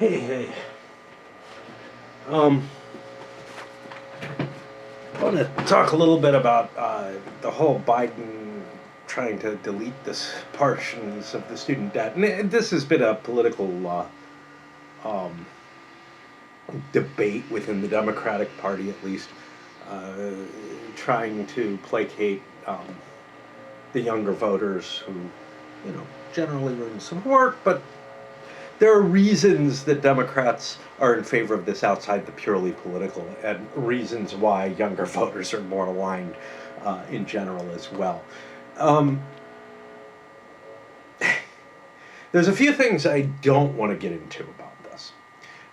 Hey. Um, I want to talk a little bit about the whole Biden trying to delete this portions of the student debt. And this has been a political um, debate within the Democratic Party, at least, uh, trying to placate the younger voters who, generally are in support, but there are reasons that Democrats are in favor of this outside the purely political, and reasons why younger voters are more aligned in general as well. Um, there's a few things I don't want to get into about this,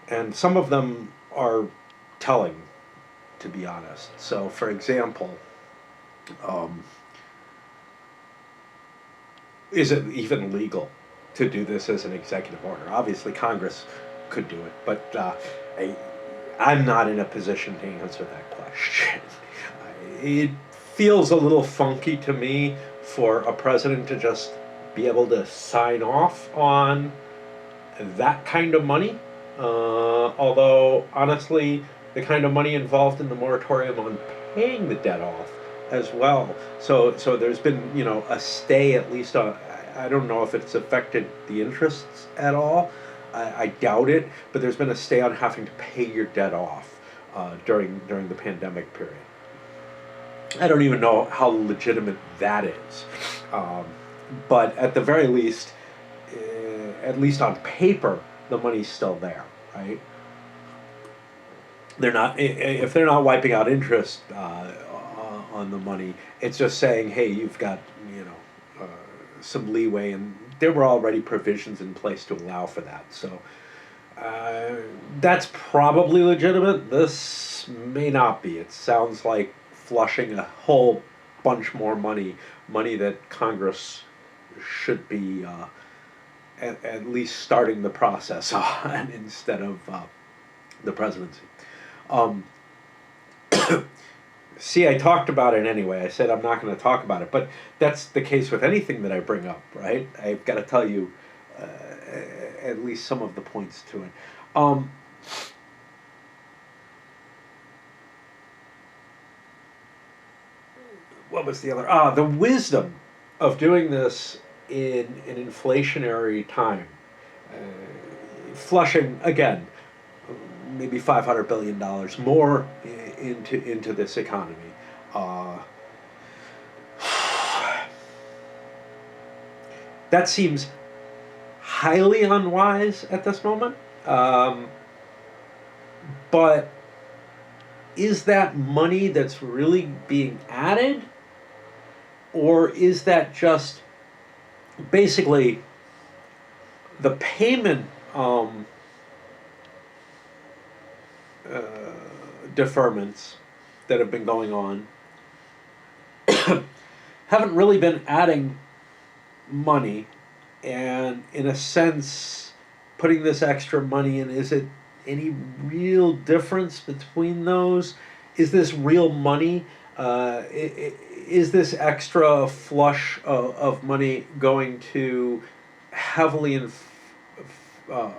and some of them are telling, to be honest. So, for example, um, is it even legal to do this as an executive order? Obviously, Congress could do it, but I, I'm not in a position to answer that question. It feels a little funky to me for a president to just be able to sign off on that kind of money. Although, honestly, the kind of money involved in the moratorium on paying the debt off as well. So there's been, a stay at least on. I don't know if it's affected the interests at all. I doubt it, but there's been a stay on having to pay your debt off during the pandemic period. I don't even know how legitimate that is, um, but at the very least, at least on paper, the money's still there, right? They're not if they're not wiping out interest on the money. It's just saying, hey, you've got some leeway, and there were already provisions in place to allow for that. So that's probably legitimate. This may not be. It sounds like flushing a whole bunch more money that Congress should be at least starting the process on instead of the presidency. Um, See, I talked about it anyway. I said I'm not going to talk about it, but that's the case with anything that I bring up, right? I've got to tell you uh, at least some of the points to it. Um, what was the other? The wisdom of doing this in an inflationary time. Flushing again, maybe $500 billion more into this economy. Uh, that seems highly unwise at this moment. But is that money that's really being added? Or is that just basically the payment uh, deferments that have been going on haven't really been adding money, and in a sense, putting this extra money in, is it any real difference between those? Is this real money? Is this extra flush of money going to heavily uh,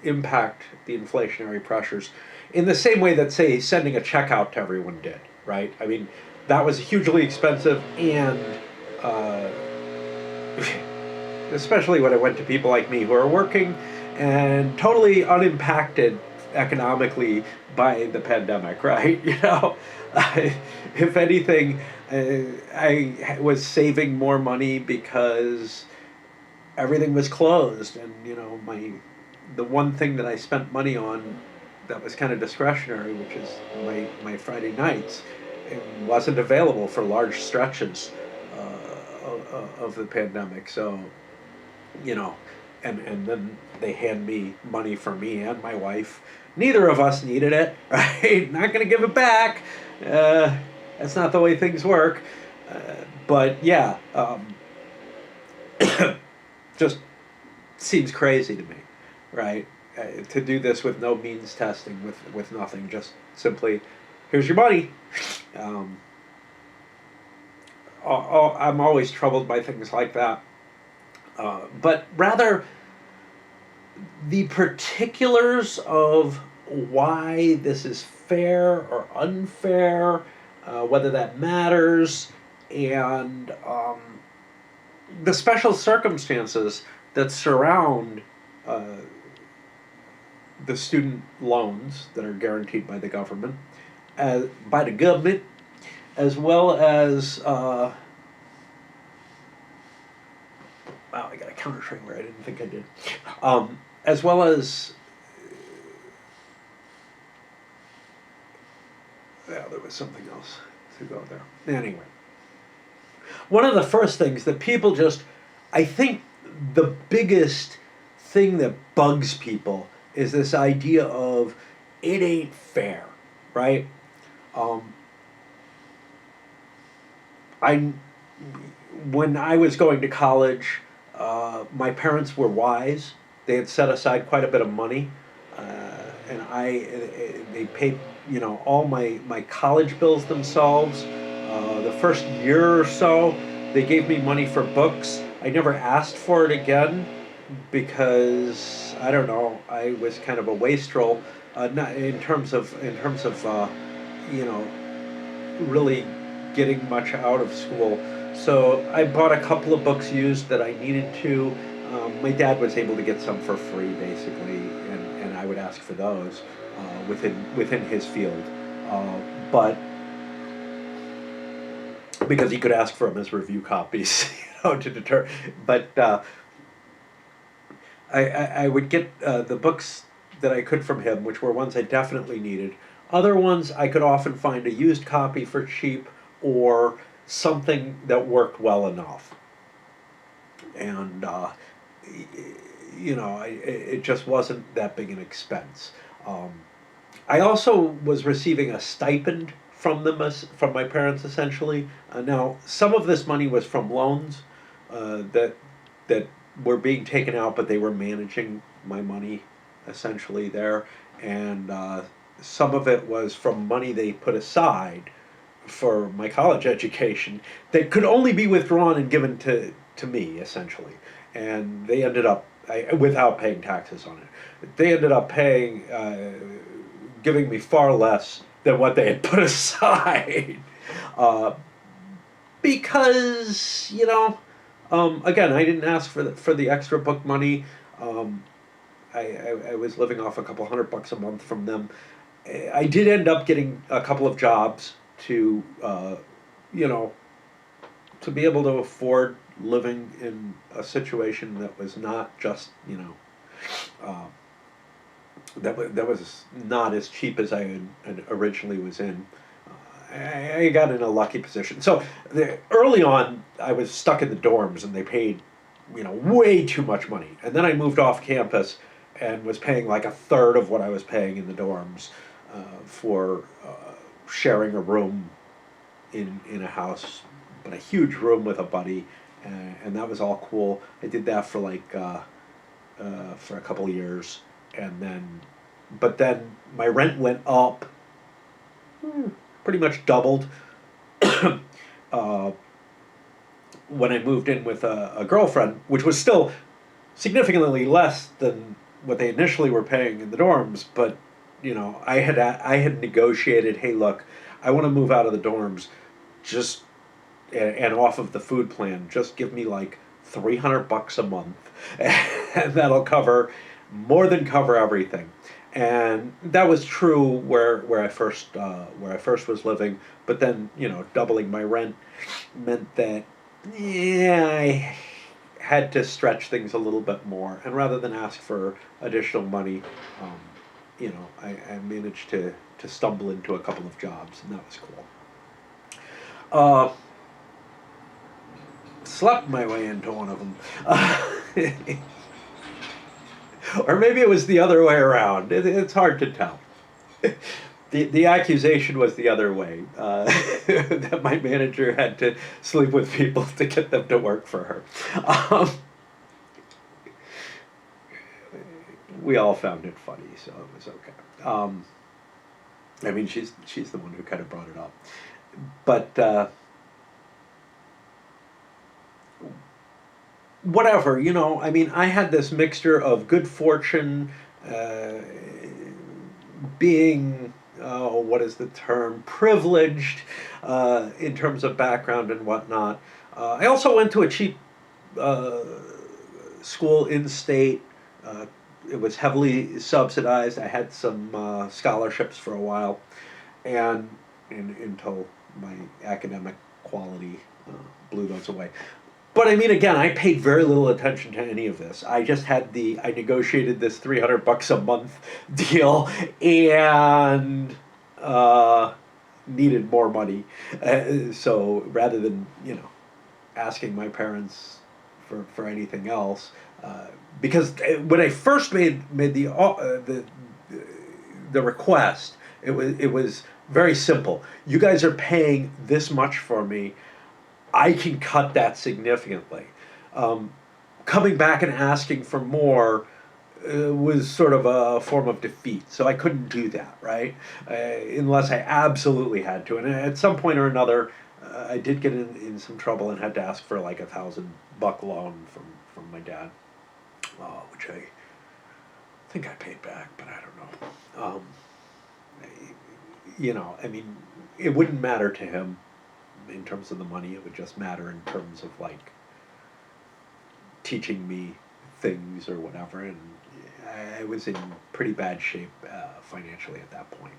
impact the inflationary pressures in the same way that, say, sending a check out to everyone did, right? I mean, that was hugely expensive, and uh, especially when it went to people like me who are working and totally unimpacted economically by the pandemic, right? If anything, I was saving more money because everything was closed, and the one thing that I spent money on that was kind of discretionary, which is my Friday nights, it wasn't available for large stretches of the pandemic. So, and then they hand me money for me and my wife. Neither of us needed it, right? Not going to give it back. That's not the way things work. But yeah, just seems crazy to me, right? To do this with no means testing, with nothing, just simply, here's your money. Um, I'm always troubled by things like that. But rather, The particulars of why this is fair or unfair, whether that matters, and the special circumstances that surround uh, the student loans that are guaranteed by the government, as well as wow, I got a counter train where I didn't think I did, as well as yeah, there was something else to go there. Anyway, one of the first things that people just, I think, the biggest thing that bugs people is this idea of it ain't fair, right? Um, I when I was going to college, my parents were wise. They had set aside quite a bit of money, uh, and they paid all my college bills themselves. The first year or so, they gave me money for books. I never asked for it again because I don't know. I was kind of a wastrel, not in terms of you know really getting much out of school. So I bought a couple of books used that I needed to. My dad was able to get some for free, basically, and I would ask for those within his field. But because he could ask for them as review copies, to deter. But I would get the books that I could from him, which were ones I definitely needed. Other ones I could often find a used copy for cheap or something that worked well enough. And, it just wasn't that big an expense. Um, I also was receiving a stipend from them, from my parents, essentially. Now, some of this money was from loans that were being taken out, but they were managing my money essentially there, and some of it was from money they put aside for my college education that could only be withdrawn and given to me essentially, and they ended up without paying taxes on it. They ended up paying giving me far less than what they had put aside. uh, because again, I didn't ask for the extra book money. Um, I was living off a couple $100 a month from them. I did end up getting a couple of jobs to you know to be able to afford living in a situation that was not just uh, that was not as cheap as had originally was in. I got in a lucky position. So early on, I was stuck in the dorms, and they paid, way too much money. And then I moved off campus, and was paying like a third of what I was paying in the dorms for sharing a room in a house, but a huge room with a buddy, and that was all cool. I did that for for a couple of years, and but then my rent went up, pretty much doubled. uh, when I moved in with a girlfriend, which was still significantly less than what they initially were paying in the dorms, but I had negotiated, hey, look, I want to move out of the dorms, just and off of the food plan. Just give me like $300 a month, and that'll more than cover everything. And that was true where I first was living. But then doubling my rent meant that yeah, I had to stretch things a little bit more. And rather than ask for additional money, I managed to stumble into a couple of jobs, and that was cool. Uh, Slept my way into one of them. Or maybe it was the other way around. It's hard to tell. The accusation was the other way, that my manager had to sleep with people to get them to work for her. Um, we all found it funny, so it was okay. I mean, she's the one who kind of brought it up, but whatever, I mean, I had this mixture of good fortune, uh, being, what is the term, privileged in terms of background and whatnot. I also went to a cheap uh, school in state. Uh, it was heavily subsidized. I had some scholarships for a while, and until my academic quality uh, blew those away. But I mean, again, I paid very little attention to any of this. I negotiated this $300 a month deal, and uh, needed more money. So rather than asking my parents for anything else, because when I first made the request, it was very simple. You guys are paying this much for me. I can cut that significantly. Um, Coming back and asking for more was sort of a form of defeat. So I couldn't do that, right? Unless I absolutely had to. And at some point or another, I did get in some trouble and had to ask for like $1,000 loan from my dad, which I think I paid back, but I don't know. I mean, it wouldn't matter to him in terms of the money. It would just matter in terms of like teaching me things or whatever. And I was in pretty bad shape financially at that point.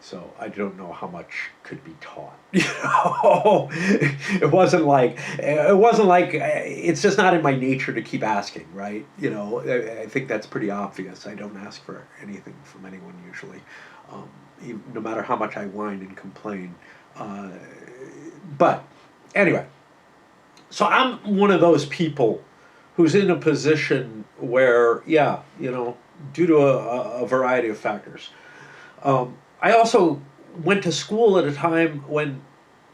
So I don't know how much could be taught. It wasn't like it's just not in my nature to keep asking, right? I think that's pretty obvious. I don't ask for anything from anyone usually, no matter how much I whine and complain. Uh, but anyway, so I'm one of those people who's in a position where, yeah, due to a variety of factors. I also went to school at a time when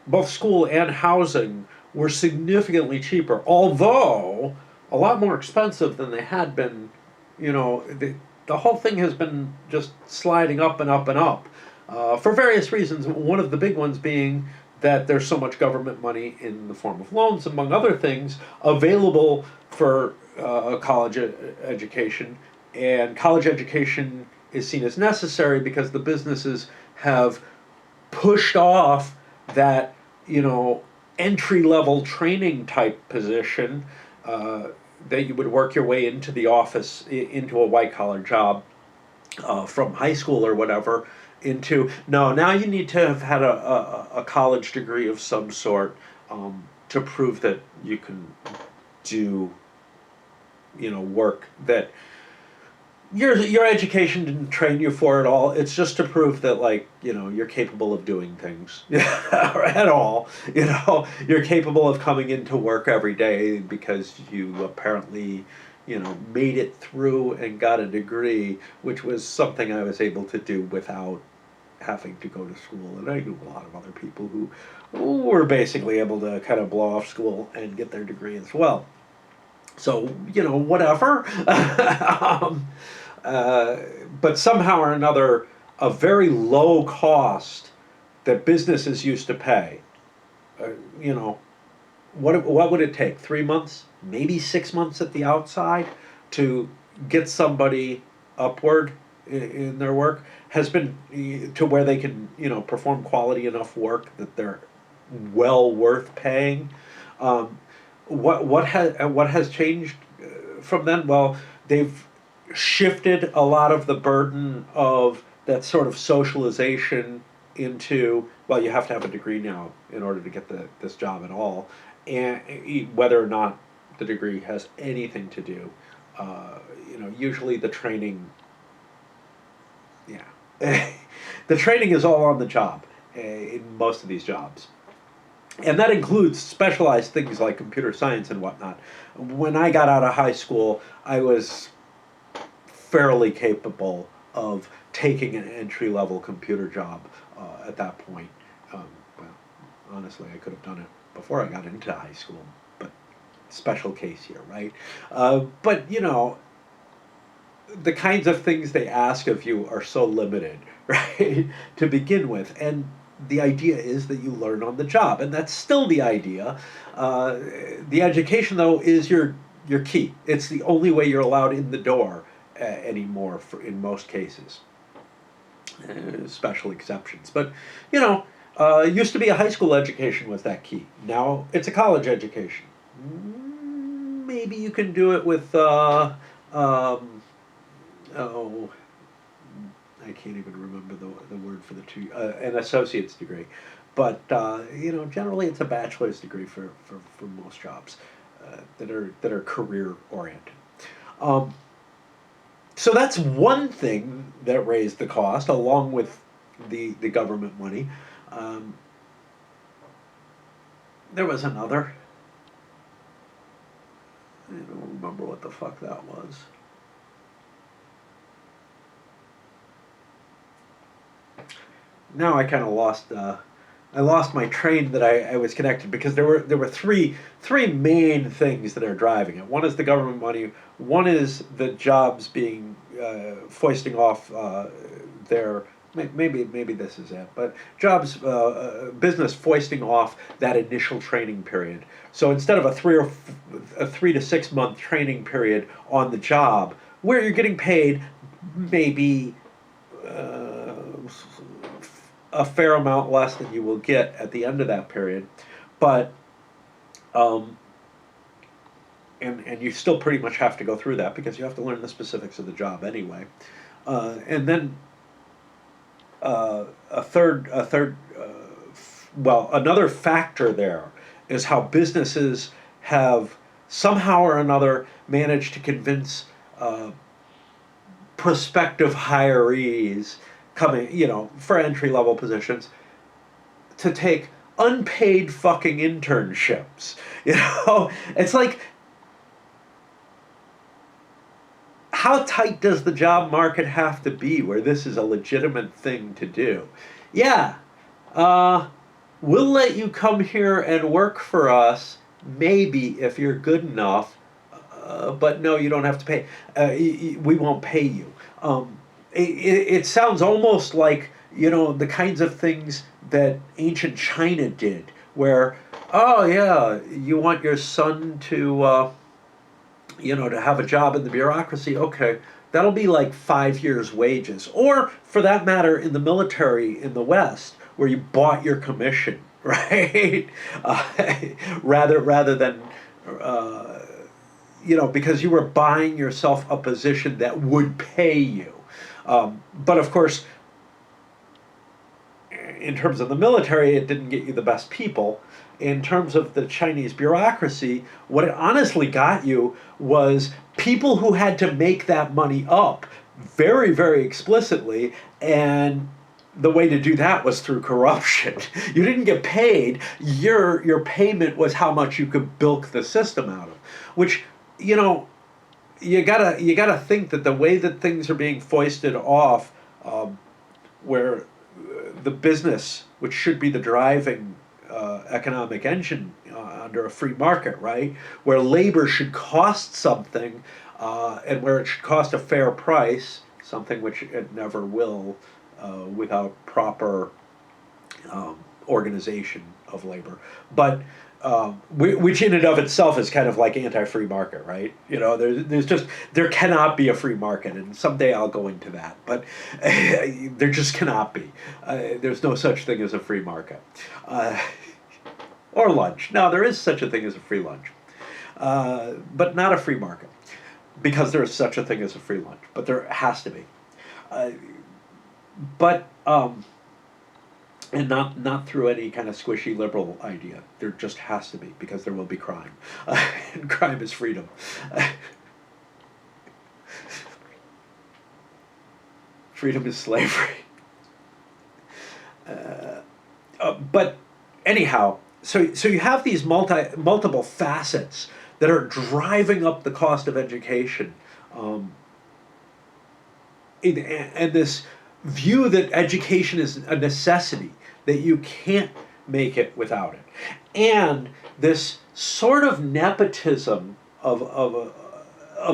both school and housing were significantly cheaper, although a lot more expensive than they had been. The whole thing has been just sliding up and up and up for various reasons. One of the big ones being that there's so much government money in the form of loans, among other things, available for a college education. And college education is seen as necessary because the businesses have pushed off that, entry level training type position that you would work your way into the office, into a white collar job from high school or whatever, into no, now you need to have had a college degree of some sort to prove that you can do work that your education didn't train you for at all. It's just to prove that you're capable of doing things at all. You're capable of coming into work every day because you apparently made it through and got a degree, which was something I was able to do without having to go to school. And I knew a lot of other people who were basically able to kind of blow off school and get their degree as well. So, whatever. But somehow or another, a very low cost that businesses used to pay, uh, you know, what would it take? 3 months, maybe 6 months at the outside to get somebody upward in their work has been to where they can, perform quality enough work that they're well worth paying. Um, what has changed from then? Well, they've shifted a lot of the burden of that sort of socialization into, well, you have to have a degree now in order to get this job at all, and whether or not the degree has anything to do. Usually the training, yeah, the training is all on the job in most of these jobs. And that includes specialized things like computer science and whatnot. When I got out of high school, I was fairly capable of taking an entry level computer job at that point. Well, honestly, I could have done it before I got into high school, but special case here, right? But the kinds of things they ask of you are so limited, right, to begin with. And the idea is that you learn on the job, and that's still the idea. The education, though, is your your key. It's the only way you're allowed in the door anymore in most cases. Special exceptions. But, you know, it used to be a high school education was that key. Now it's a college education. Maybe you can do it with, oh, I can't even remember the word for the two, an associate's degree. But, you know, generally it's a bachelor's degree for most jobs that are career oriented. Um, so that's one thing that raised the cost, along with the government money. Um, there was another. I don't remember what the fuck that was. Now I kind of lost. I lost my train that I was connected because there were three main things that are driving it. One is the government money. One is the jobs being foisting off their maybe this is it, but jobs business foisting off that initial training period. So instead of a 3 to 6 month training period on the job where you're getting paid maybe. A fair amount less than you will get at the end of that period, but and you still pretty much have to go through that because you have to learn the specifics of the job anyway, and then well, another factor there is how businesses have somehow or another managed to convince prospective hirees coming, you know, for entry level positions to take unpaid fucking internships. You know, it's like, how tight does the job market have to be where this is a legitimate thing to do? Yeah, we'll let you come here and work for us, maybe if you're good enough, but no, you don't have to pay. We won't pay you. It sounds almost like, you know, the kinds of things that ancient China did, where, oh yeah, you want your son to, you know, to have a job in the bureaucracy. Okay, that'll be like 5 years' wages, or for that matter, in the military in the West, where you bought your commission, right? Rather than. You know, because you were buying yourself a position that would pay you. But of course, in terms of the military, it didn't get you the best people. In terms of the Chinese bureaucracy, what it honestly got you was people who had to make that money up very, very explicitly, and the way to do that was through corruption. You didn't get paid. Your payment was how much you could bilk the system out of, which, you know, you gotta think that the way that things are being foisted off, where the business, which should be the driving economic engine under a free market, right, where labor should cost something, and where it should cost a fair price, something which it never will without proper organization of labor, but. Which in and of itself is kind of like anti-free market, right? You know, there cannot be a free market, and someday I'll go into that, but there just cannot be. There's no such thing as a free market. Or lunch. No, there is such a thing as a free lunch, but not a free market, because there is such a thing as a free lunch, but there has to be. But and not through any kind of squishy liberal idea. There just has to be, because there will be crime. And crime is freedom. Freedom is slavery. But anyhow, so you have these multiple facets that are driving up the cost of education. And this view that education is a necessity, that you can't make it without it. And this sort of nepotism of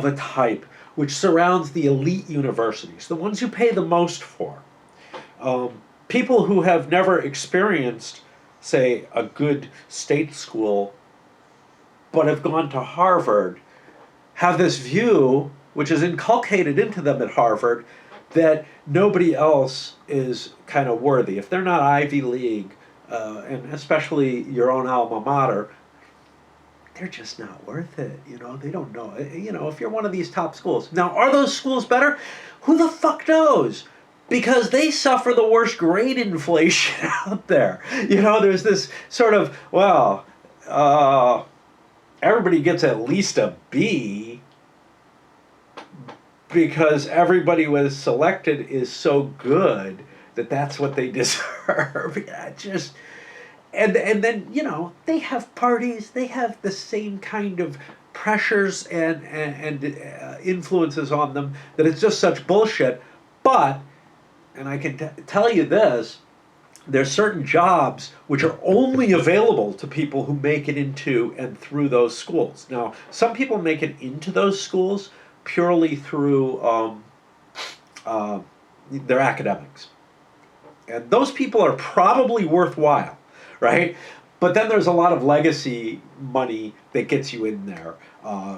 a type which surrounds the elite universities, the ones who pay the most for. People who have never experienced, say, a good state school, but have gone to Harvard, have this view, which is inculcated into them at Harvard, that nobody else is kind of worthy. If they're not Ivy League, and especially your own alma mater, they're just not worth it. They don't know. If you're one of these top schools. Now, are those schools better? Who the fuck knows? Because they suffer the worst grade inflation out there. There's this sort of, everybody gets at least a B because everybody was selected is so good that that's what they deserve. And then they have parties, they have the same kind of pressures and influences on them that it's just such bullshit. But, and I can tell you this, there's certain jobs which are only available to people who make it into and through those schools. Now, some people make it into those schools purely through their academics. And those people are probably worthwhile, right? But then there's a lot of legacy money that gets you in there,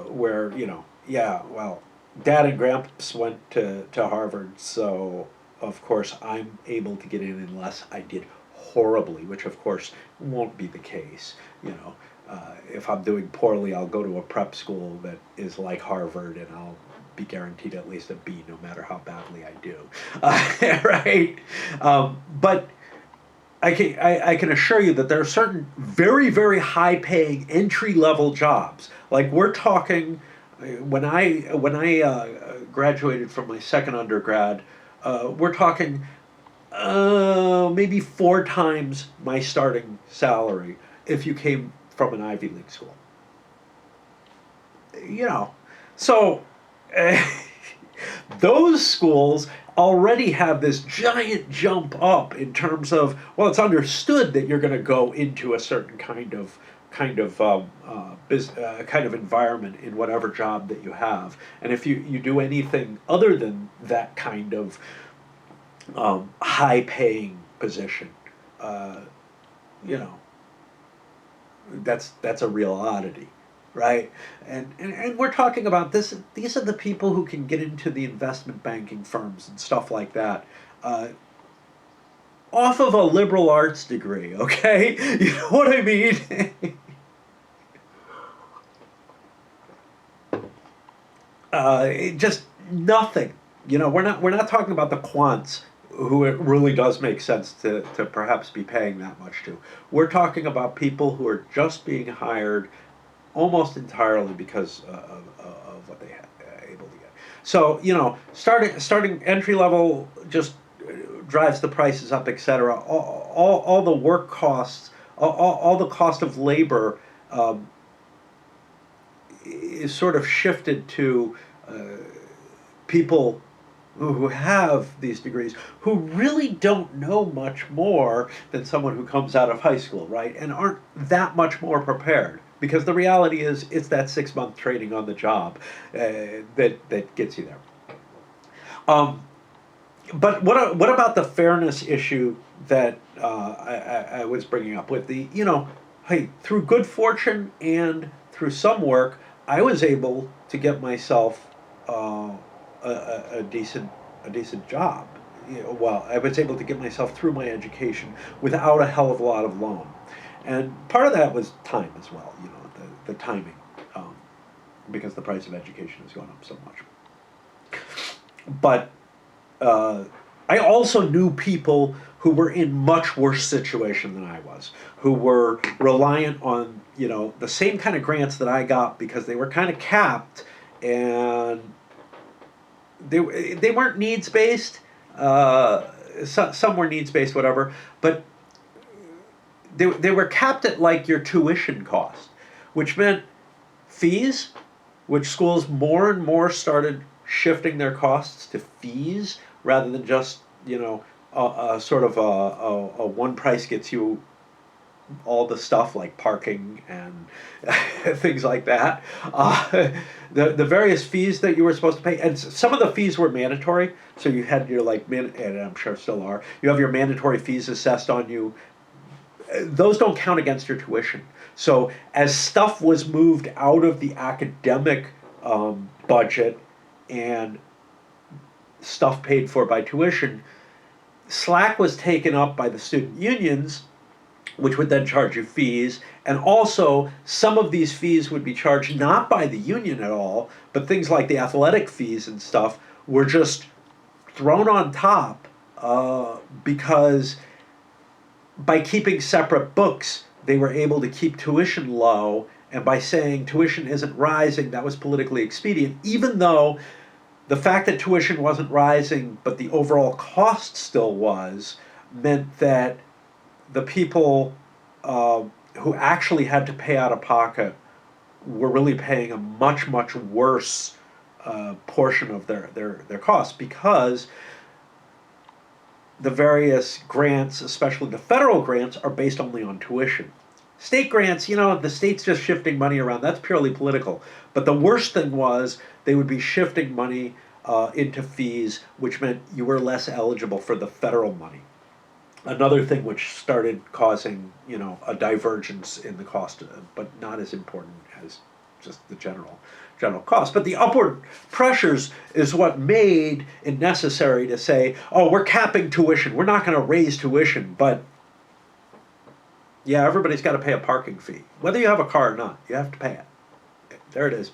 where, Dad and Gramps went to Harvard, so of course I'm able to get in unless I did horribly, which of course won't be the case. If I'm doing poorly, I'll go to a prep school that is like Harvard, and I'll be guaranteed at least a B, no matter how badly I do, right? But I can assure you that there are certain very, very high-paying entry-level jobs. Like we're talking, when I graduated from my second undergrad, we're talking maybe 4 times my starting salary if you came from an Ivy League school. So those schools already have this giant jump up in terms of, it's understood that you're going to go into a certain kind of environment in whatever job that you have, and if you do anything other than that kind of high-paying position, that's a real oddity. Right, and we're talking about this. These are the people who can get into the investment banking firms and stuff like that, off of a liberal arts degree. Okay, you know what I mean? Just nothing. We're not talking about the quants who it really does make sense to perhaps be paying that much to. We're talking about people who are just being hired almost entirely because of what they had able to get. So starting entry level just drives the prices up, etc. All the work costs, all the cost of labor is sort of shifted to people who have these degrees, who really don't know much more than someone who comes out of high school, right, and aren't that much more prepared. Because the reality is, it's that 6-month training on the job that gets you there. But what about the fairness issue that I was bringing up with the, hey, through good fortune and through some work, I was able to get myself a decent job. I was able to get myself through my education without a hell of a lot of loan. And part of that was time as well, the timing, because the price of education has gone up so much. But I also knew people who were in much worse situation than I was, who were reliant on, the same kind of grants that I got because they were kind of capped, and they weren't needs-based. Some were needs-based, whatever, but they were capped at like your tuition cost, which meant fees, which schools more and more started shifting their costs to fees rather than just, sort of a one price gets you all the stuff like parking and things like that. The various fees that you were supposed to pay, and some of the fees were mandatory, so you had your and I'm sure still are, you have your mandatory fees assessed on you. Those don't count against your tuition. So as stuff was moved out of the academic budget and stuff paid for by tuition, slack was taken up by the student unions, which would then charge you fees. And also, some of these fees would be charged not by the union at all, but things like the athletic fees and stuff were just thrown on top because by keeping separate books, they were able to keep tuition low. And by saying tuition isn't rising, that was politically expedient, even though the fact that tuition wasn't rising, but the overall cost still was, meant that the people who actually had to pay out of pocket were really paying a much, much worse portion of their costs, because the various grants, especially the federal grants, are based only on tuition. State grants, the state's just shifting money around. That's purely political. But the worst thing was they would be shifting money into fees, which meant you were less eligible for the federal money. Another thing which started causing, a divergence in the cost, but not as important as just the general cost. But the upward pressures is what made it necessary to say, oh, we're capping tuition. We're not going to raise tuition, but yeah, everybody's got to pay a parking fee. Whether you have a car or not, you have to pay it. There it is.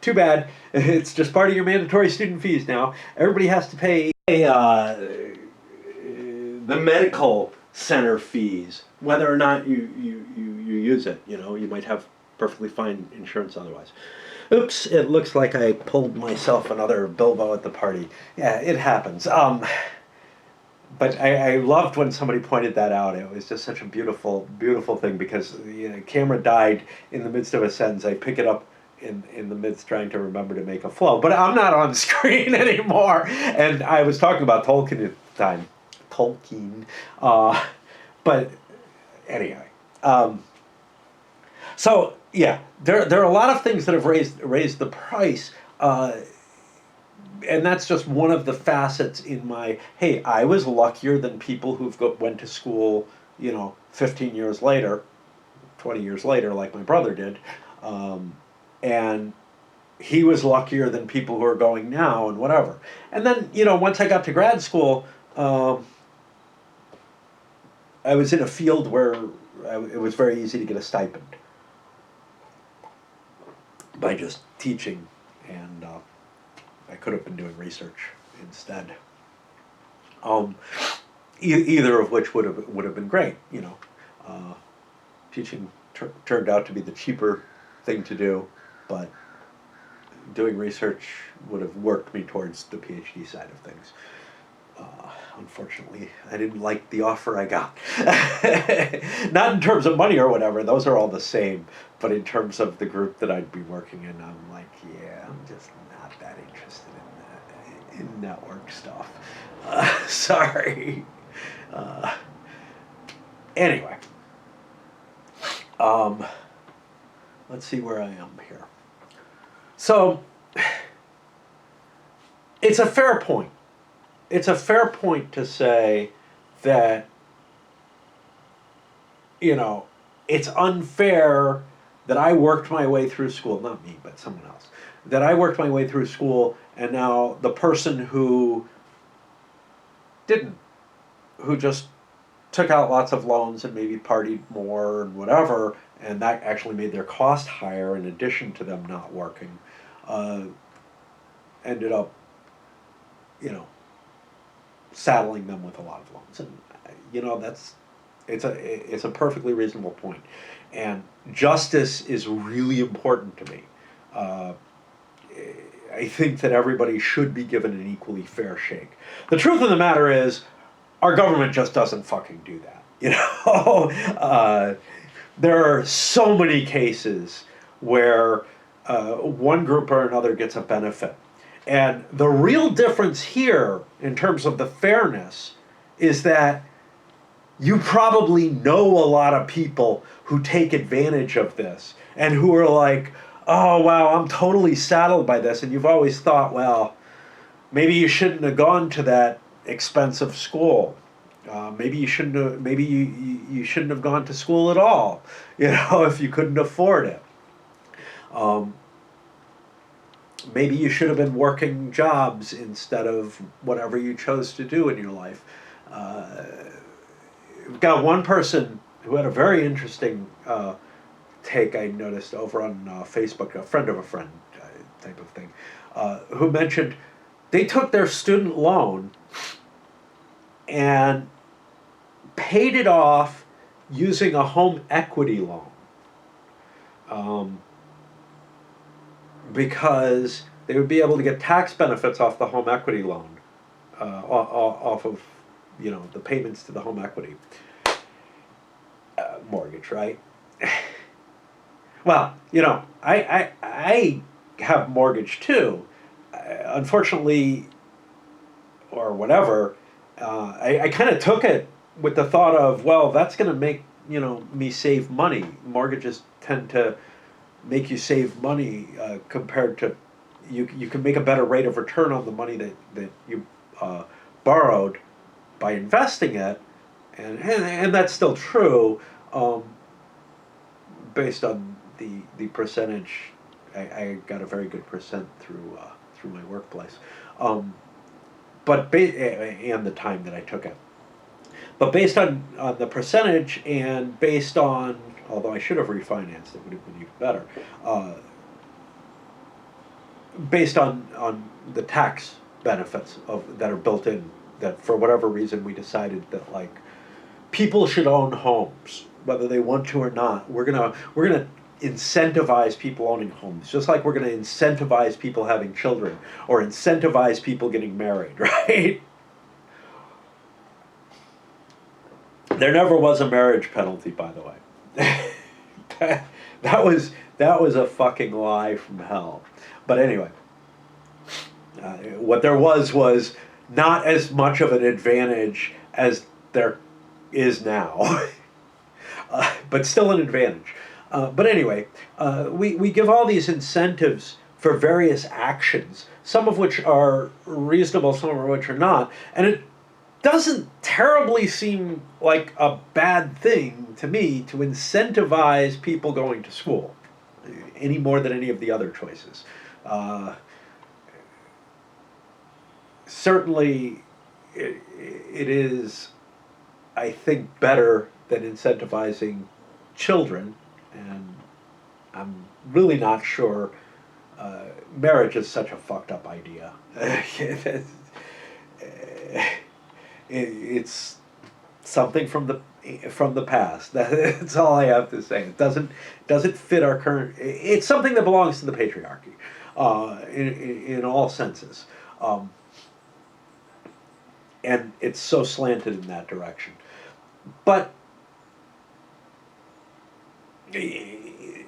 Too bad. It's just part of your mandatory student fees now. Everybody has to pay the medical center fees, whether or not you use it. You might have perfectly fine insurance otherwise. Oops, it looks like I pulled myself another Bilbo at the party. Yeah, it happens. But I loved when somebody pointed that out. It was just such a beautiful, beautiful thing, because the camera died in the midst of a sentence. I pick it up in the midst trying to remember to make a flow. But I'm not on screen anymore. And I was talking about Tolkien at the time. Tolkien. But anyway. So, yeah, there are a lot of things that have raised the price. And that's just one of the facets in my, hey, I was luckier than people who've went to school, 15 years later, 20 years later, like my brother did. And he was luckier than people who are going now and whatever. And then, once I got to grad school, I was in a field where it was very easy to get a stipend by just teaching, and I could have been doing research instead. Either of which would have been great. Teaching turned out to be the cheaper thing to do, but doing research would have worked me towards the PhD side of things. Unfortunately, I didn't like the offer I got. Not in terms of money or whatever; those are all the same. But in terms of the group that I'd be working in, I'm like, yeah, I'm just not that interested in network stuff. Sorry. Anyway, let's see where I am here. So, it's a fair point. It's a fair point to say that, it's unfair that I worked my way through school, not me, but someone else, that I worked my way through school, and now the person who didn't, who just took out lots of loans and maybe partied more and whatever, and that actually made their cost higher in addition to them not working, ended up, saddling them with a lot of loans. And, it's a perfectly reasonable point. And justice is really important to me. I think that everybody should be given an equally fair shake. The truth of the matter is, our government just doesn't fucking do that. There are so many cases where one group or another gets a benefit. And the real difference here, in terms of the fairness, is that you probably know a lot of people who take advantage of this and who are like, oh, wow, I'm totally saddled by this. And you've always thought, well, maybe you shouldn't have gone to that expensive school. Maybe you shouldn't have. Maybe you shouldn't have gone to school at all. If you couldn't afford it. Um, maybe you should have been working jobs instead of whatever you chose to do in your life. Uh, we've got one person who had a very interesting take I noticed over on Facebook, a friend of a friend type of thing, who mentioned they took their student loan and paid it off using a home equity loan. Um, because they would be able to get tax benefits off the home equity loan, off of, the payments to the home equity mortgage, right? Well, I have mortgage too. Unfortunately, or whatever, I kind of took it with the thought of, well, that's going to make me save money. Mortgages tend to make you save money compared to you can make a better rate of return on the money that you borrowed by investing it, and that's still true, based on the percentage. I got a very good percent through my workplace, and the time that I took it. But based on the percentage and based on, although I should have refinanced, it would have been even better. Based on the tax benefits that are built in, that for whatever reason we decided that like people should own homes whether they want to or not. We're gonna incentivize people owning homes, just like we're gonna incentivize people having children or incentivize people getting married, right? There never was a marriage penalty, by the way. that was a fucking lie from hell. But anyway, what there was not as much of an advantage as there is now, but still an advantage. But anyway, we give all these incentives for various actions, some of which are reasonable, some of which are not, and it doesn't terribly seem like a bad thing to me to incentivize people going to school any more than any of the other choices. Certainly, it is, I think, better than incentivizing children, and I'm really not sure marriage is such a fucked up idea. It's something from the past. That's all I have to say. It doesn't fit our current. It's something that belongs to the patriarchy, in all senses, and it's so slanted in that direction. But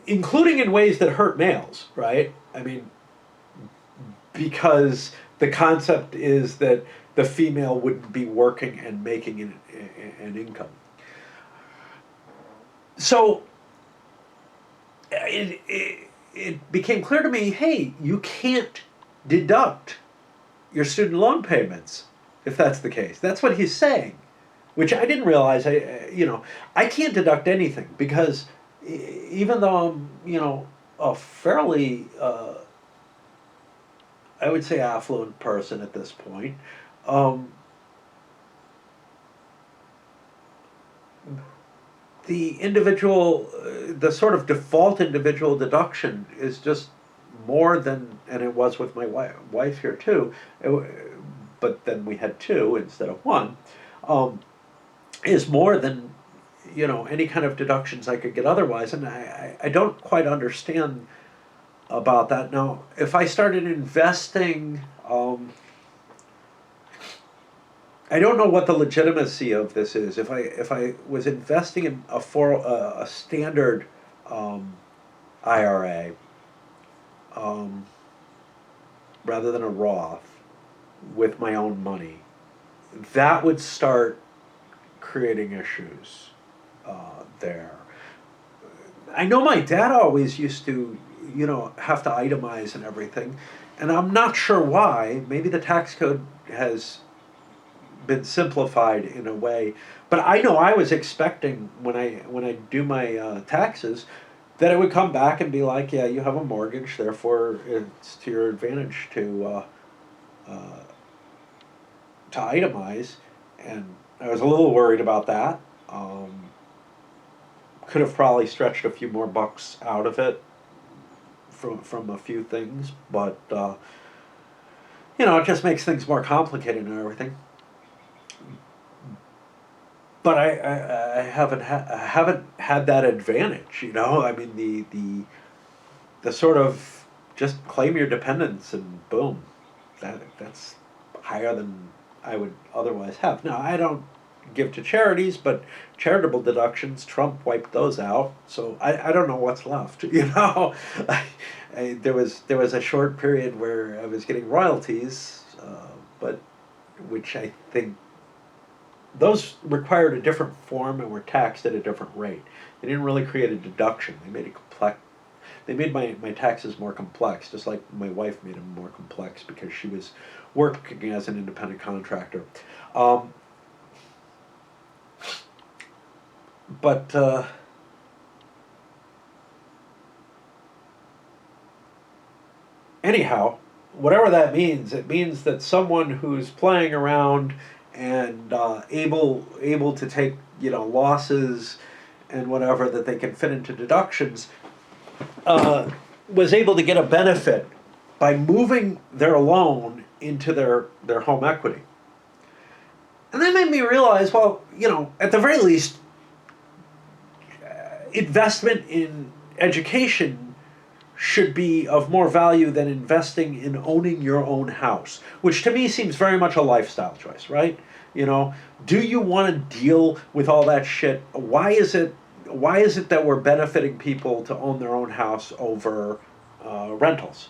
including in ways that hurt males, right? I mean, because the concept is that the female wouldn't be working and making an income. So it became clear to me, hey, you can't deduct your student loan payments if that's the case. That's what he's saying, which I didn't realize. I can't deduct anything because even though I'm, a fairly, I would say, affluent person at this point, the sort of default individual deduction is just more than, and it was with my wife here too, but then we had two instead of one, is more than, any kind of deductions I could get otherwise, and I don't quite understand about that. Now, if I started investing, I don't know what the legitimacy of this is. If I was investing in a standard IRA, rather than a Roth, with my own money, that would start creating issues there. I know my dad always used to, have to itemize and everything, and I'm not sure why. Maybe the tax code has been simplified in a way, but I know I was expecting when I do my taxes then it would come back and be like, yeah, you have a mortgage, therefore it's to your advantage uh, to itemize. And I was a little worried about that. Could have probably stretched a few more bucks out of it from a few things, but it just makes things more complicated and everything. But I haven't had that advantage. I mean, the sort of just claim your dependence and boom, that's higher than I would otherwise have. Now I don't give to charities, but charitable deductions, Trump wiped those out, so I don't know what's left. There was a short period where I was getting royalties, but which I think those required a different form and were taxed at a different rate. They didn't really create a deduction. They made it complex. They made my taxes more complex, just like my wife made them more complex because she was working as an independent contractor. Um, but anyhow, whatever that means, it means that someone who's playing around and able to take losses and whatever that they can fit into deductions was able to get a benefit by moving their loan into their home equity. And that made me realize, well, at the very least, investment in education should be of more value than investing in owning your own house, which to me seems very much a lifestyle choice, right? Do you want to deal with all that shit? Why is it that we're benefiting people to own their own house over rentals?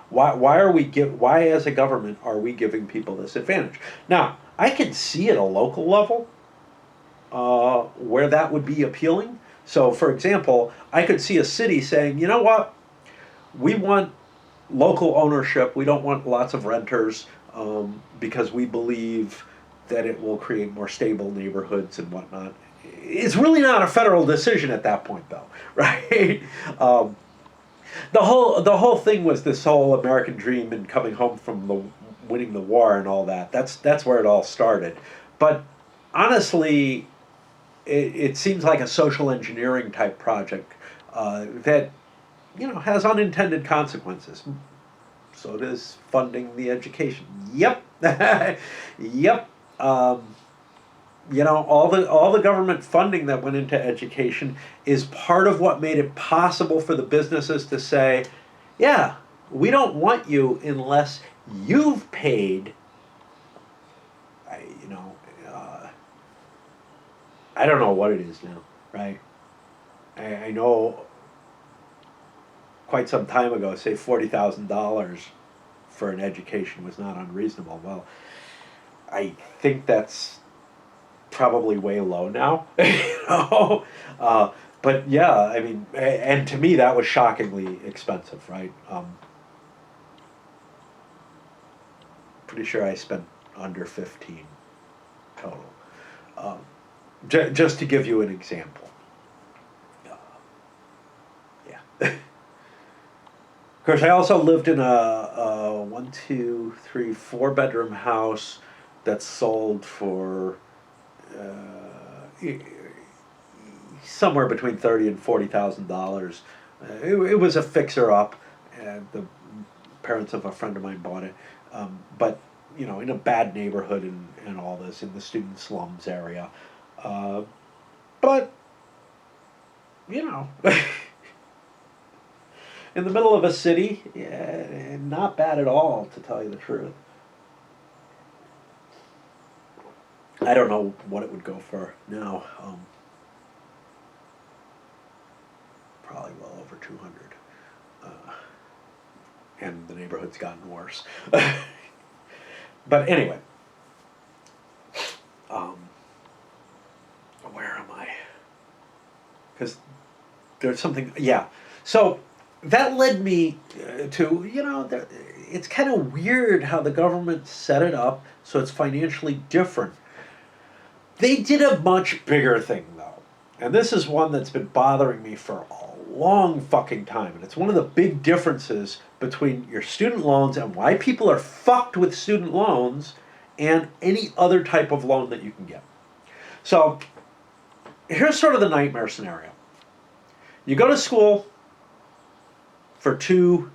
Why as a government are we giving people this advantage? Now, I can see at a local level where that would be appealing. So, for example, I could see a city saying, you know what, we want local ownership. We don't want lots of renters because we believe that it will create more stable neighborhoods and whatnot. It's really not a federal decision at that point, though, right? The whole thing was this whole American dream and coming home from winning the war and all that. That's where it all started. But honestly, it seems like a social engineering type project that has unintended consequences. So does funding the education. Yep, yep. All the government funding that went into education is part of what made it possible for the businesses to say, yeah, we don't want you unless you've paid. I, you know, uh, I don't know what it is now, right? I know quite some time ago, say $40,000 for an education was not unreasonable. Well, I think that's probably way low now. But yeah, I mean, and to me that was shockingly expensive, right? Pretty sure I spent under 15 total. Um, just to give you an example. Uh, yeah. Of course, I also lived in a one, two, three, 4 bedroom house that sold for uh, somewhere between $30,000 and $40,000. It was a fixer up, and the parents of a friend of mine bought it. But in a bad neighborhood and all this in the student slums area. Uh, but you know, in the middle of a city, yeah, not bad at all, to tell you the truth. I don't know what it would go for now. Probably well over 200. Uh, and the neighborhood's gotten worse. But anyway, um, where am I? Because there's something, yeah. So that led me to, it's kind of weird how the government set it up so it's financially different. They did a much bigger thing, though. And this is one that's been bothering me for a long fucking time. And it's one of the big differences between your student loans and why people are fucked with student loans and any other type of loan that you can get. So here's sort of the nightmare scenario. You go to school for 2,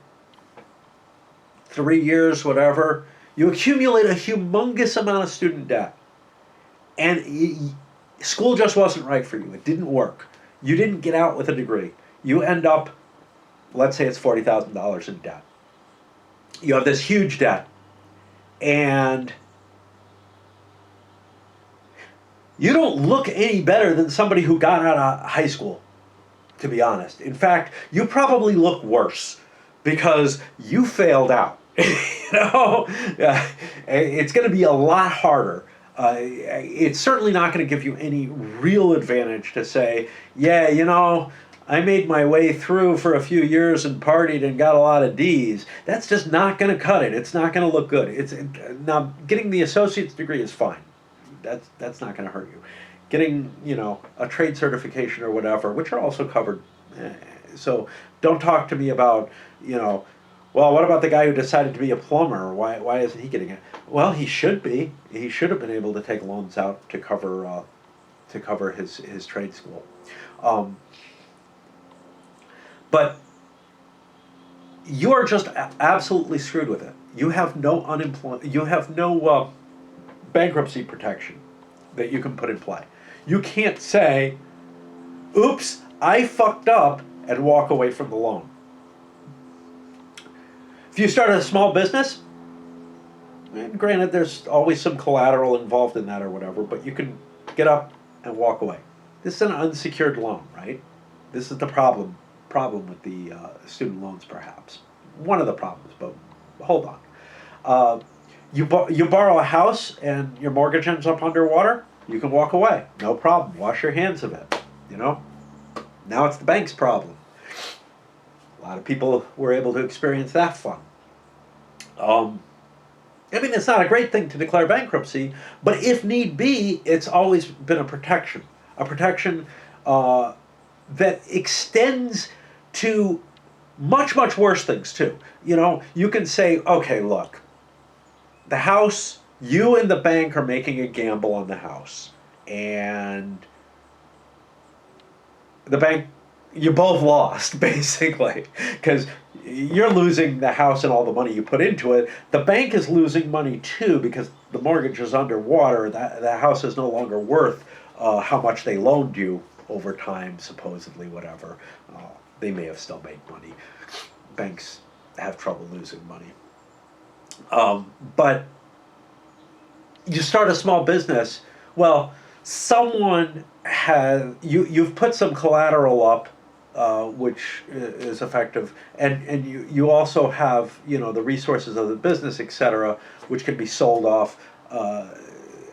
3 years, whatever. You accumulate a humongous amount of student debt. And school just wasn't right for you. It didn't work. You didn't get out with a degree. You end up, let's say it's $40,000 in debt. You have this huge debt. And you don't look any better than somebody who got out of high school, to be honest. In fact, you probably look worse because you failed out. It's going to be a lot harder. It's certainly not going to give you any real advantage to say, yeah, I made my way through for a few years and partied and got a lot of D's. That's just not going to cut it. It's not going to look good. Now, getting the associate's degree is fine. That's not going to hurt you. Getting, a trade certification or whatever, which are also covered. So don't talk to me about, well, what about the guy who decided to be a plumber? Why isn't he getting it? Well, he should be. He should have been able to take loans out to cover his trade school. But you are just absolutely screwed with it. You have no unemployment. You have no bankruptcy protection that you can put in play. You can't say, "Oops, I fucked up," and walk away from the loan. If you start a small business, and granted there's always some collateral involved in that or whatever, but you can get up and walk away. This is an unsecured loan, right? This is the problem with the student loans, perhaps. One of the problems, but hold on. You borrow a house and your mortgage ends up underwater, you can walk away. No problem. Wash your hands of it. Now it's the bank's problem. A lot of people were able to experience that fun. It's not a great thing to declare bankruptcy, but if need be, it's always been a protection. A protection that extends to much, much worse things, too. You can say, okay, look, the house, you and the bank are making a gamble on the house. And the bank, you both lost, basically, because you're losing the house and all the money you put into it. The bank is losing money, too, because the mortgage is underwater. The house is no longer worth how much they loaned you over time, supposedly, whatever. They may have still made money. Banks have trouble losing money. But you start a small business, well, someone you've put some collateral up, which is effective, and you also have the resources of the business, etc., which can be sold off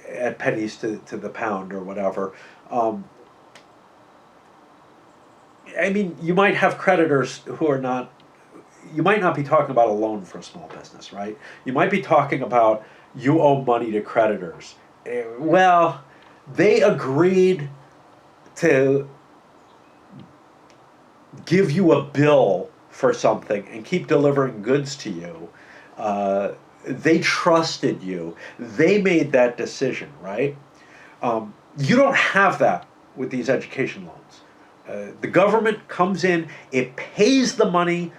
at pennies to the pound or whatever. You might have creditors who are not. You might not be talking about a loan for a small business, right? You might be talking about you owe money to creditors. Well, they agreed to give you a bill for something and keep delivering goods to you. They trusted you. They made that decision, right? You don't have that with these education loans. The government comes in, it pays the money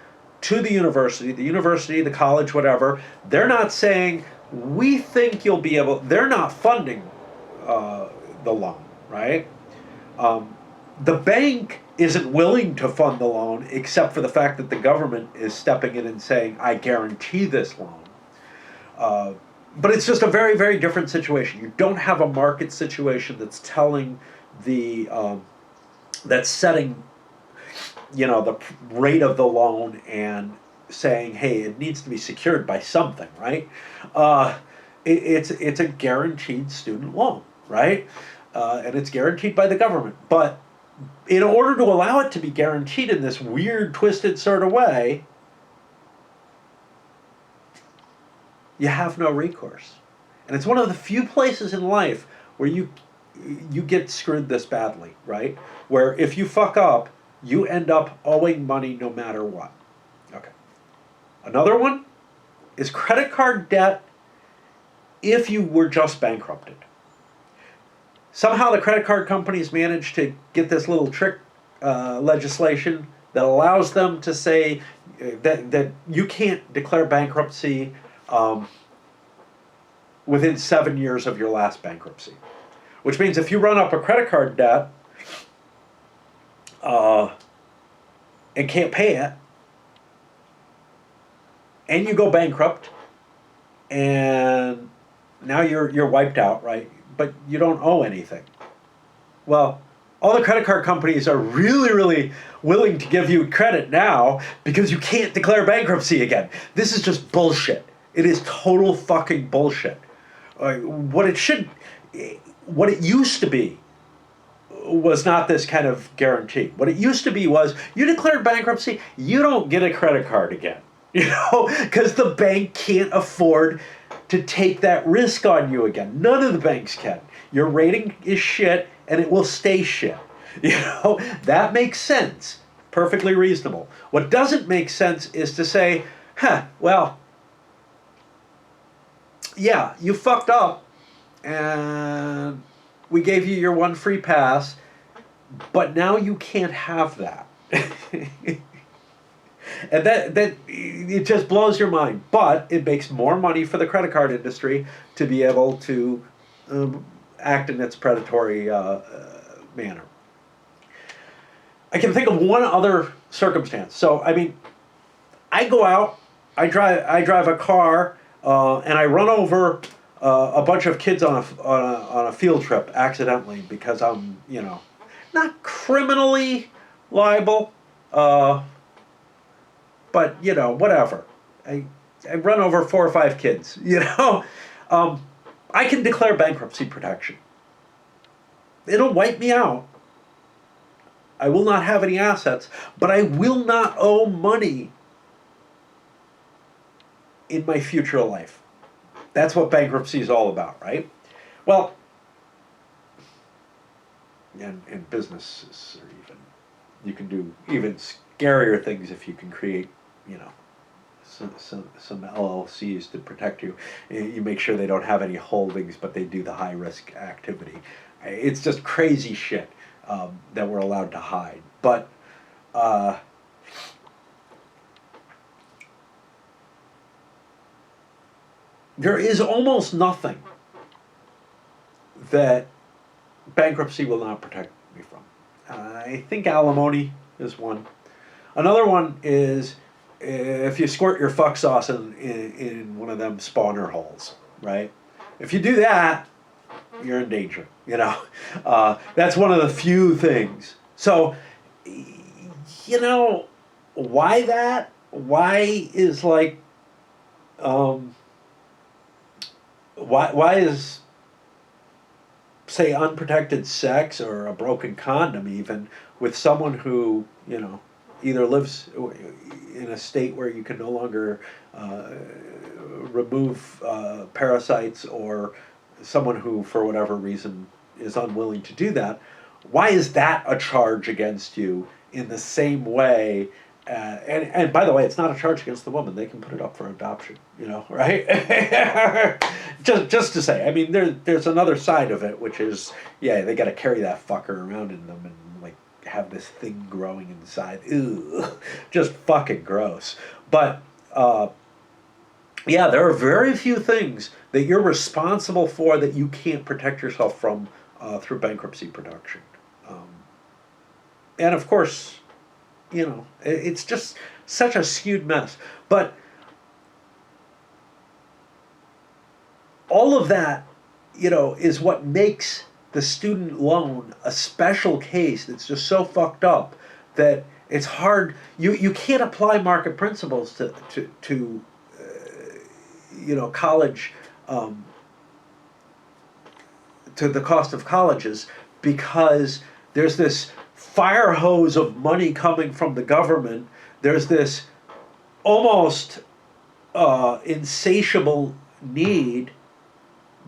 to the university, the college, whatever. They're not saying, we think you'll be able, they're not funding the loan, right? The bank isn't willing to fund the loan except for the fact that the government is stepping in and saying, I guarantee this loan. But it's just a very, very different situation. You don't have a market situation that's telling that's setting, the rate of the loan and saying, hey, it needs to be secured by something, right? It's a guaranteed student loan, right? And it's guaranteed by the government. But in order to allow it to be guaranteed in this weird, twisted sort of way, you have no recourse. And it's one of the few places in life where you get screwed this badly, right? Where if you fuck up, you end up owing money no matter what. Okay. Another one is credit card debt if you were just bankrupted. Somehow the credit card companies managed to get this little trick legislation that allows them to say that you can't declare bankruptcy within 7 years of your last bankruptcy. Which means if you run up a credit card debt and can't pay it, and you go bankrupt, and now you're wiped out, right? But you don't owe anything. Well, all the credit card companies are really, really willing to give you credit now because you can't declare bankruptcy again. This is just bullshit. It is total fucking bullshit. What it used to be was not this kind of guarantee. What it used to be was you declared bankruptcy, you don't get a credit card again. Because the bank can't afford to take that risk on you again. None of the banks can. Your rating is shit, and it will stay shit. That makes sense. Perfectly reasonable. What doesn't make sense is to say, well, yeah, you fucked up, and we gave you your one free pass, but now you can't have that. And that it just blows your mind. But it makes more money for the credit card industry to be able to act in its predatory manner. I can think of one other circumstance. So, I mean, I go out, I drive a car, and I run over a bunch of kids on a field trip accidentally because I'm, not criminally liable, but whatever. I run over 4 or 5 kids. I can declare bankruptcy protection. It'll wipe me out. I will not have any assets, but I will not owe money in my future life. That's what bankruptcy is all about, right? Well, and businesses are you can do even scarier things if you can create, some LLCs to protect you. You make sure they don't have any holdings, but they do the high risk activity. It's just crazy shit that we're allowed to hide. But there is almost nothing that bankruptcy will not protect me from. I think alimony is one. Another one is if you squirt your fuck sauce in one of them spawner holes, right? If you do that, you're in danger, That's one of the few things. So, why that? Why is why is, say, unprotected sex or a broken condom even with someone who, either lives in a state where you can no longer remove parasites, or someone who, for whatever reason, is unwilling to do that, why is that a charge against you in the same way? And by the way, it's not a charge against the woman. They can put it up for adoption, right? just to say, I mean, there's another side of it, which is, they got to carry that fucker around in them and have this thing growing inside. Ew, just fucking gross. But there are very few things that you're responsible for that you can't protect yourself from through bankruptcy protection. And of course, it's just such a skewed mess. But all of that, is what makes the student loan a special case that's just so fucked up that it's hard. You can't apply market principles to college, to the cost of colleges, because there's this fire hose of money coming from the government. There's this almost insatiable need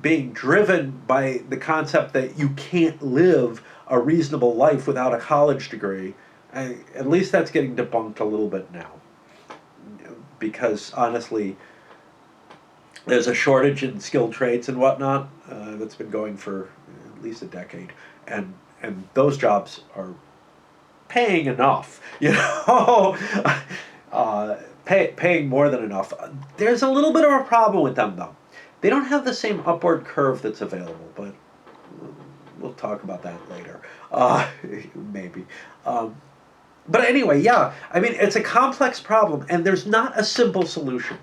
being driven by the concept that you can't live a reasonable life without a college degree. At least that's getting debunked a little bit now, because honestly, there's a shortage in skilled trades and whatnot that's been going for at least a decade, and those jobs are paying enough, paying more than enough. There's a little bit of a problem with them though. They don't have the same upward curve that's available, but we'll talk about that later, maybe. But anyway, yeah, I mean, it's a complex problem, and there's not a simple solution.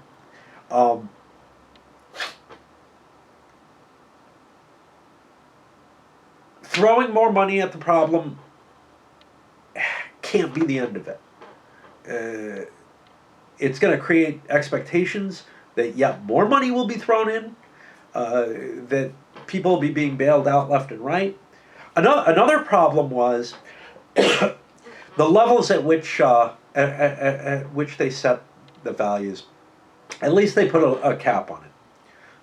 Throwing more money at the problem can't be the end of it. It's going to create expectations that, yeah, more money will be thrown in, that people will be being bailed out left and right. Another problem was the levels at which they set the values. At least they put a cap on it.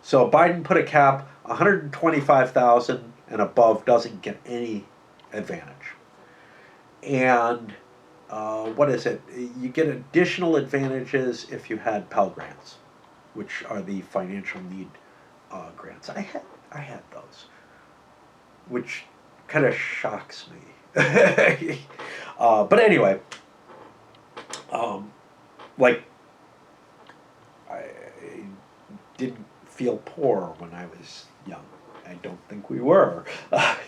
So Biden put a cap: 125,000 and above doesn't get any advantage. And what is it? You get additional advantages if you had Pell Grants, which are the financial need grants. I had those, which kind of shocks me. But anyway, like, I didn't feel poor when I was young. I don't think we were, but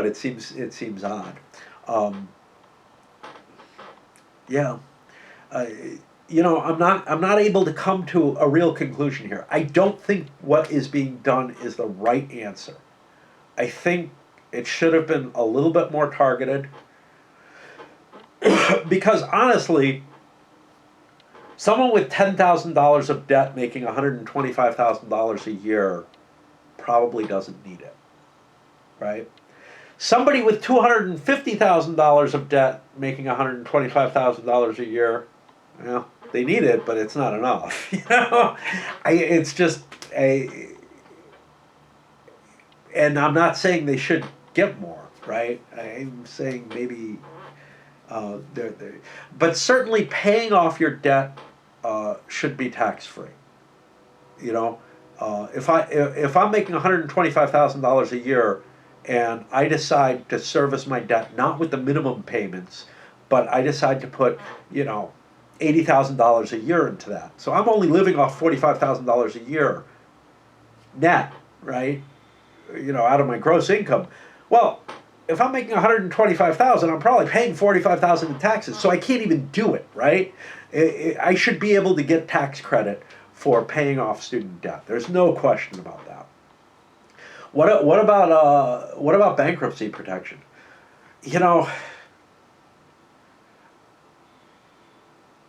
it seems odd. Yeah, I'm not able to come to a real conclusion here. I don't think what is being done is the right answer. I think it should have been a little bit more targeted, because honestly, someone with $10,000 of debt making $125,000 a year probably doesn't need it, right? Somebody with $250,000 of debt making $125,000 a year, well, they need it, but it's not enough. It's just and I'm not saying they should get more, right? I'm saying maybe but certainly paying off your debt should be tax free. If I'm making $125,000 a year, and I decide to service my debt not with the minimum payments, but I decide to put $80,000 a year into that. So I'm only living off $45,000 a year net, right? Out of my gross income. Well, if I'm making $125,000, I'm probably paying $45,000 in taxes, so I can't even do it, right? I should be able to get tax credit for paying off student debt. There's no question about that. What about bankruptcy protection?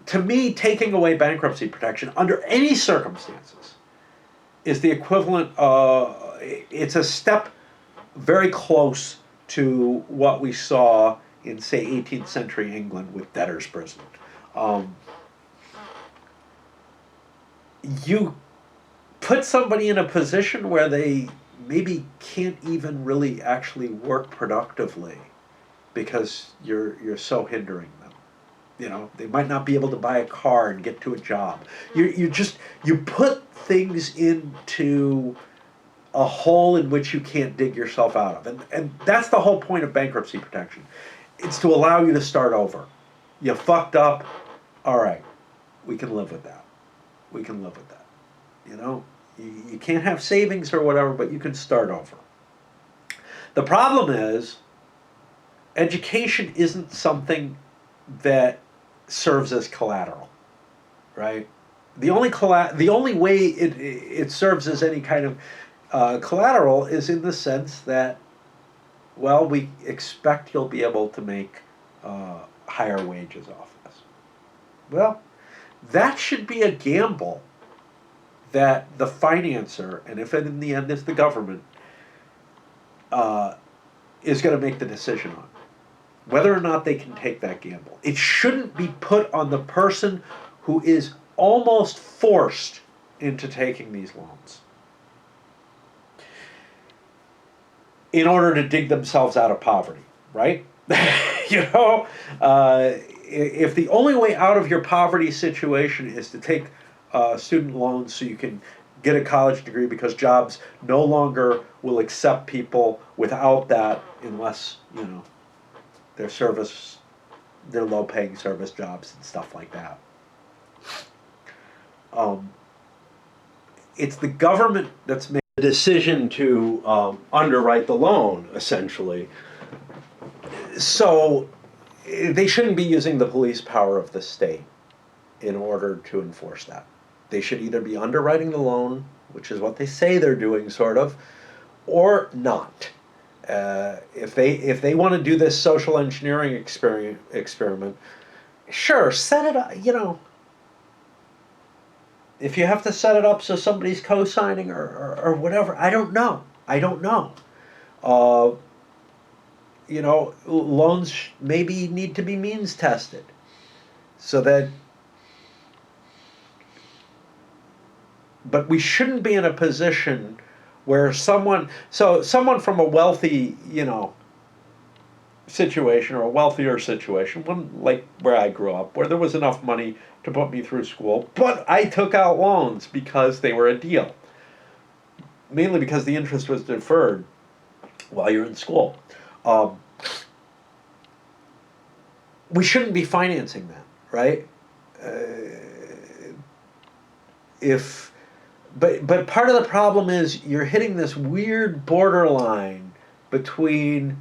To me, taking away bankruptcy protection under any circumstances is the equivalent. It's a step very close to what we saw in, say, 18th century England with debtor's prison. You put somebody in a position where they maybe can't even really actually work productively because you're so hindering them. They might not be able to buy a car and get to a job. You put things into a hole in which you can't dig yourself out of. And that's the whole point of bankruptcy protection. It's to allow you to start over. You fucked up, all right, we can live with that. We can live with that. You can't have savings or whatever, but you can start over. The problem is, education isn't something that serves as collateral, right? The only way it serves as any kind of collateral is in the sense that, well, we expect you'll be able to make higher wages off this. Well, that should be a gamble that the financer, and if it in the end is the government, is going to make the decision on whether or not they can take that gamble. It shouldn't be put on the person who is almost forced into taking these loans in order to dig themselves out of poverty, right? You know, if the only way out of your poverty situation is to take student loans so you can get a college degree because jobs no longer will accept people without that unless, you know, their service, their low paying service jobs and stuff like that. Um, it's the government that's made the decision to underwrite the loan, essentially. So they shouldn't be using the police power of the state in order to enforce that. They should either be underwriting the loan, which is what they say they're doing, sort of, or not. If they want to do this social engineering experiment, sure, set it up. You know, if you have to set it up so somebody's co-signing or whatever, I don't know. I don't know. Uh, you know, loans maybe need to be means tested so that. But we shouldn't be in a position where someone from a wealthy, you know, situation or a wealthier situation, one like where I grew up, where there was enough money to put me through school, but I took out loans because they were a deal. Mainly because the interest was deferred while you're in school. We shouldn't be financing that, right? If but part of the problem is you're hitting this weird borderline between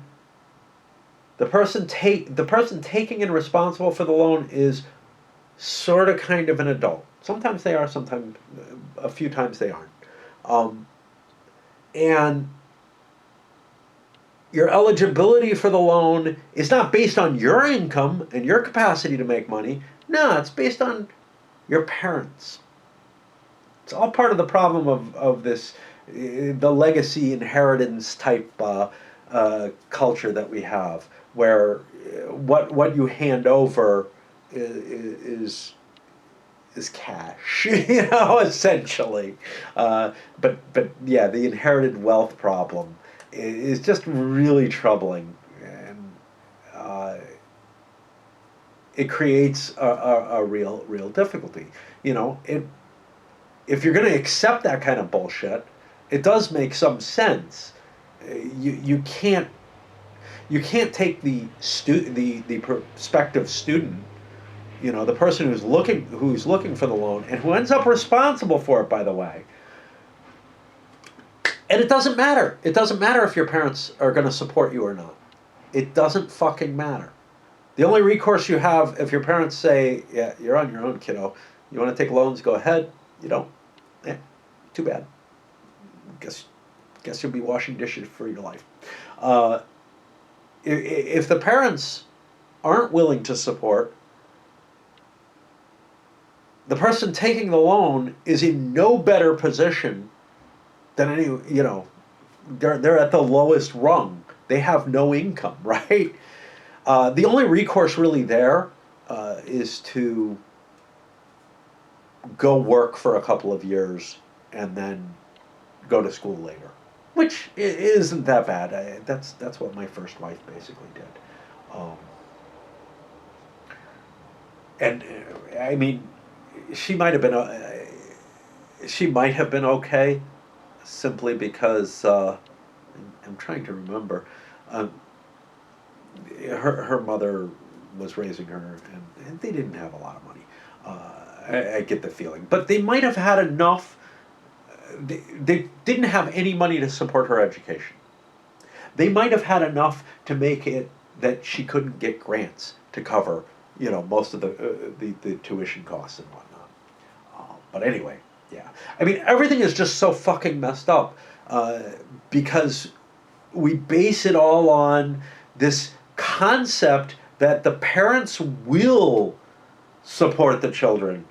the person taking and responsible for the loan is sort of kind of an adult. Sometimes they are, sometimes a few times they aren't. And your eligibility for the loan is not based on your income and your capacity to make money. No, it's based on your parents. It's all part of the problem of this, the legacy inheritance type culture that we have, where what you hand over is cash, you know, essentially. But yeah, the inherited wealth problem is just really troubling, and it creates a real difficulty. You know, if you're going to accept that kind of bullshit, it does make some sense. You can't take the prospective student, you know, the person who's looking for the loan and who ends up responsible for it, by the way. And it doesn't matter. It doesn't matter if your parents are going to support you or not. It doesn't fucking matter. The only recourse you have if your parents say, "Yeah, you're on your own, kiddo. You want to take loans? Go ahead. You don't. Yeah, too bad. Guess you'll be washing dishes for your life." If the parents aren't willing to support, the person taking the loan is in no better position than any, you know, they're at the lowest rung. They have no income, right? The only recourse really there is to go work for a couple of years and then go to school later, which isn't that bad. That's what my first wife basically did. And I mean, she might have been okay, simply because I'm trying to remember. Her mother was raising her, and they didn't have a lot of money. I get the feeling, but they might have had enough. They didn't have any money to support her education. They might have had enough to make it that she couldn't get grants to cover, you know, most of the tuition costs and whatnot. But anyway, yeah. I mean, everything is just so fucking messed up because we base it all on this concept that the parents will support the children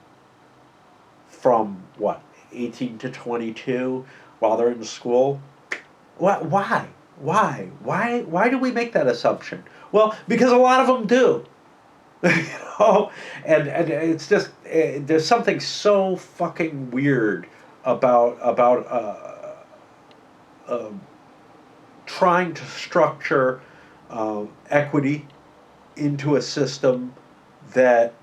from what, 18 to 22 while they're in school. Why do we make that assumption? Well, because a lot of them do. You know, and it's just there's something so fucking weird about trying to structure equity into a system that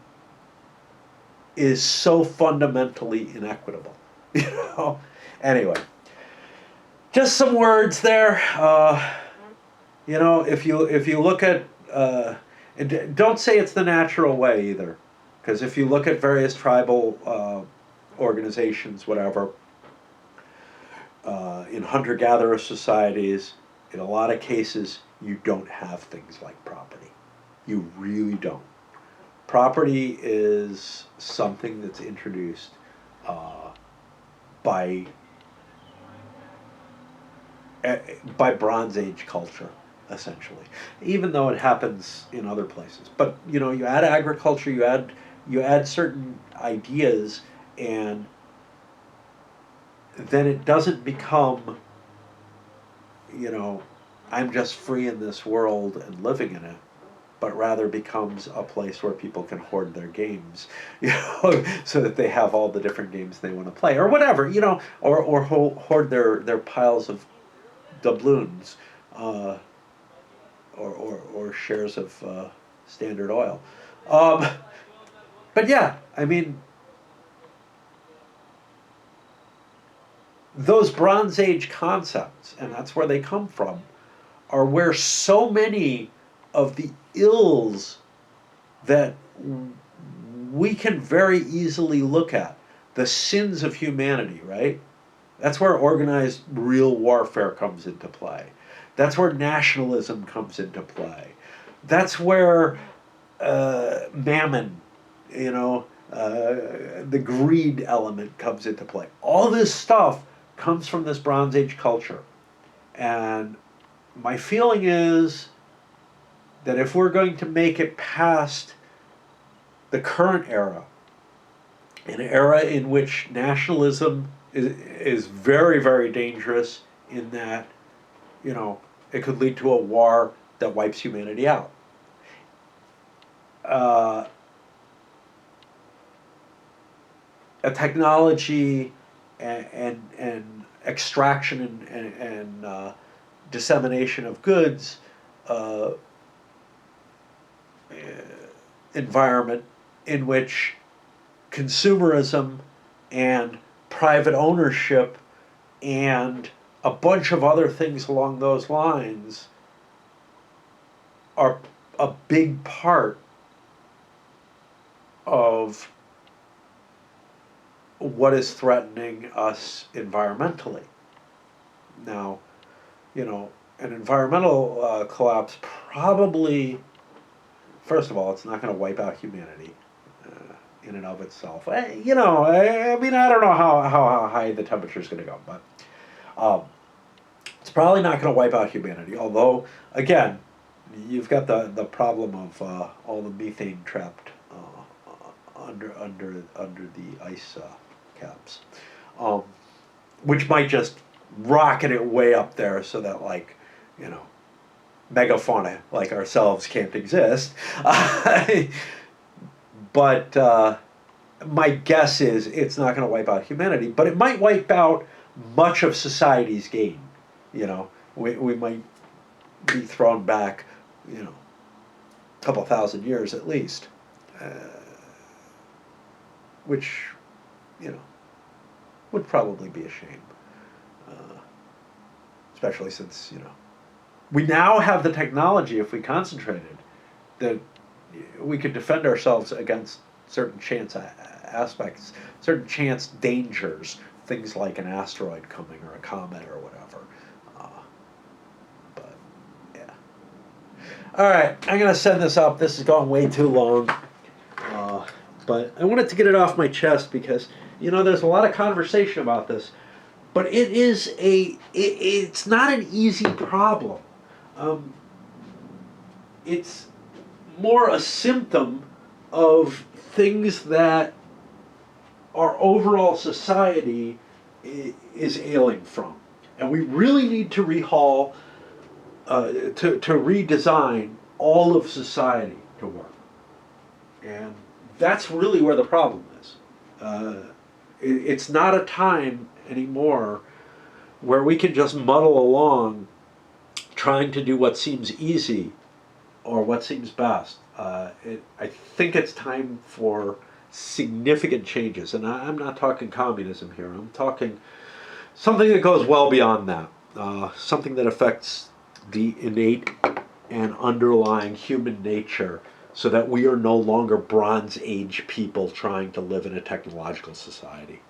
is so fundamentally inequitable. You know. Anyway, just some words there. You know, if you look at don't say it's the natural way either, because if you look at various tribal organizations, whatever, in hunter-gatherer societies, in a lot of cases, you don't have things like property. You really don't. Property is something that's introduced by by Bronze Age culture, essentially. Even though it happens in other places, but you know, you add agriculture, you add certain ideas, and then it doesn't become, you know, I'm just free in this world and living in it, but rather becomes a place where people can hoard their games, you know, so that they have all the different games they want to play, or whatever, you know, or hoard their piles of doubloons, or shares of Standard Oil. Um, but yeah, I mean, those Bronze Age concepts, and that's where they come from, are where so many of the ills that we can very easily look at, the sins of humanity, right? That's where organized real warfare comes into play. That's where nationalism comes into play. That's where mammon, you know, the greed element comes into play. All this stuff comes from this Bronze Age culture. And my feeling is that if we're going to make it past the current era, an era in which nationalism is very, very dangerous, in that, you know, it could lead to a war that wipes humanity out. A technology and extraction and dissemination of goods environment in which consumerism and private ownership and a bunch of other things along those lines are a big part of what is threatening us environmentally. Now, you know, an environmental collapse probably, first of all, it's not going to wipe out humanity in and of itself. You know, I mean, I don't know how high the temperature is going to go, but it's probably not going to wipe out humanity. Although, again, you've got the problem of all the methane trapped under the ice caps, which might just rocket it way up there so that, like, you know, megafauna like ourselves can't exist. But my guess is it's not going to wipe out humanity, but it might wipe out much of society's gain. You know, we might be thrown back, you know, a couple thousand years at least, which, you know, would probably be a shame, especially since, you know, we now have the technology, if we concentrated, that we could defend ourselves against certain chance aspects, certain chance dangers, things like an asteroid coming or a comet or whatever. But yeah. All right, I'm gonna send this up. This is going way too long, but I wanted to get it off my chest because, you know, there's a lot of conversation about this, but it's not an easy problem. It's more a symptom of things that our overall society is ailing from. And we really need to rehaul, to redesign all of society to work. And that's really where the problem is. It's not a time anymore where we can just muddle along trying to do what seems easy or what seems best. I think it's time for significant changes, and I'm not talking communism here. I'm talking something that goes well beyond that. Something that affects the innate and underlying human nature, so that we are no longer Bronze Age people trying to live in a technological society.